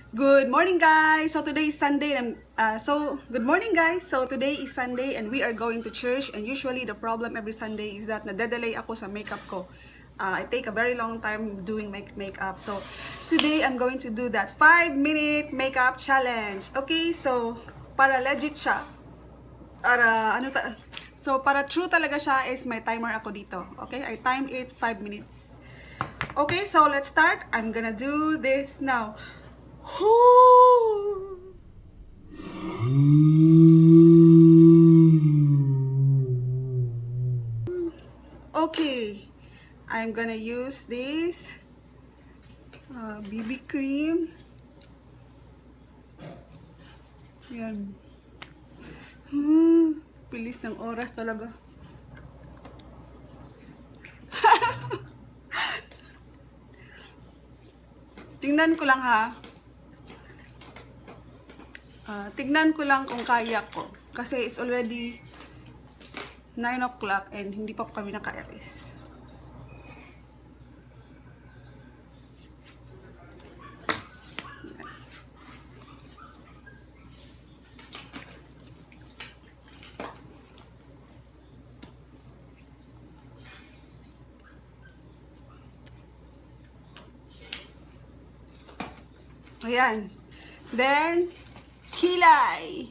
Good morning, guys. So today is Sunday, and good morning, guys. So today is Sunday, and we are going to church. And usually, the problem every Sunday is that nade-delay ako sa makeup ko. I take a very long time doing makeup. So today, I'm going to do that 5-minute makeup challenge. Okay, so para legit siya, para true talaga siya is may timer ako dito. Okay, I timed it 5 minutes. Okay, so let's start. I'm gonna do this now. Okay, I'm gonna use this BB cream. Yan. Bilis ng oras talaga. Tingnan ko lang ha. Tignan ko lang kung kaya ko. Kasi it's already 9 o'clock and hindi pa kami naka-aris. Ayan. Then, kilay.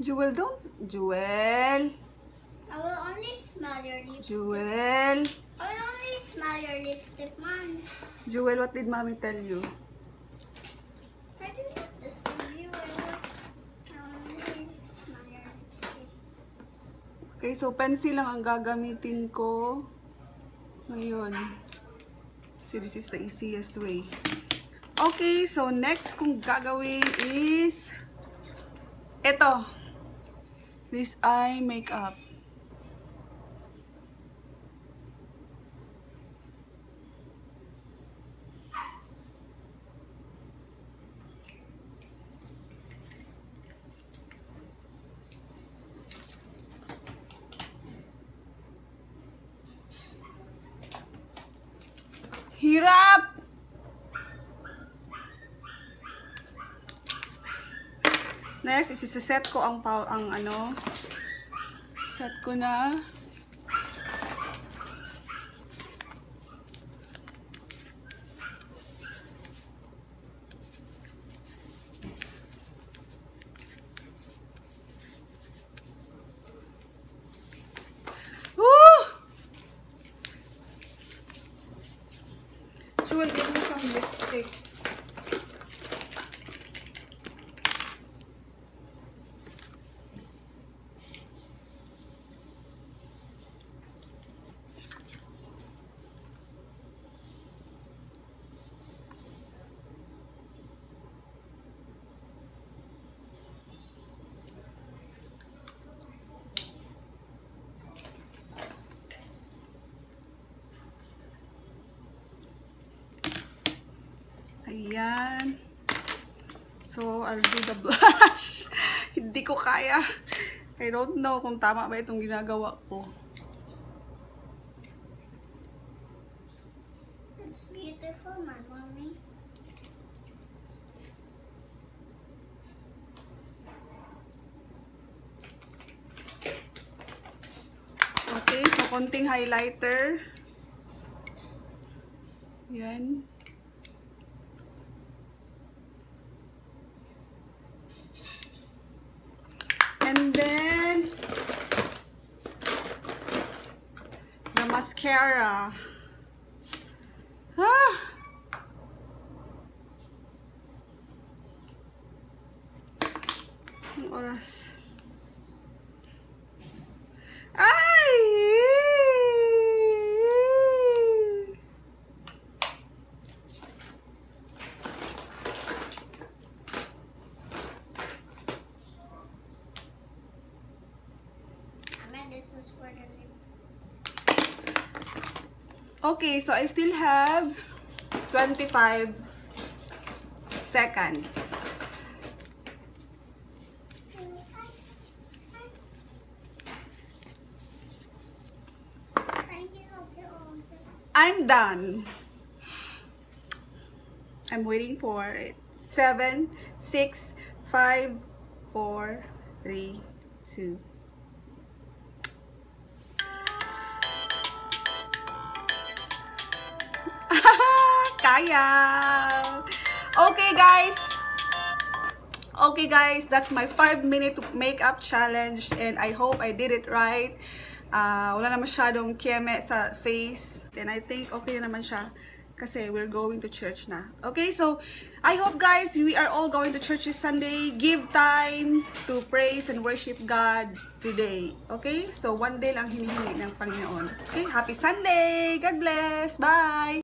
Jewel, don't. Jewel. I will only smell your lipstick. Jewel. I will only smell your lipstick, Mom. Jewel, what did Mommy tell you? I didn't disturb you. I only smell your lipstick. Okay, so pencil lang ang gagamitin ko ngayon. See, this is the easiest way. Okay, so next kong gagawin is ito. This eye makeup. Hirap! Next, isi-set ko ang set ko na. Jewel, give me some lipstick. Ayan. So, I'll do the blush. Hindi ko kaya. I don't know kung tama ba itong ginagawa ko. It's beautiful, my mommy. Okay, so konting highlighter. Yan. And then, the mascara. Ang oras. Ay! just for the lip. Okay, so I still have 25 seconds. I'm done. I'm waiting for it. 7, 6, 5, 4, 3, 2. Kaya! Okay guys, that's my 5-minute makeup challenge and I hope I did it right. Wala na masyadong kieme sa face and I think okay na naman siya kasi we're going to church na. Okay, so I hope guys we are all going to church this Sunday. Give time to praise and worship God today. Okay, so one day lang hinihingi ng Panginoon. Okay, happy Sunday! God bless! Bye!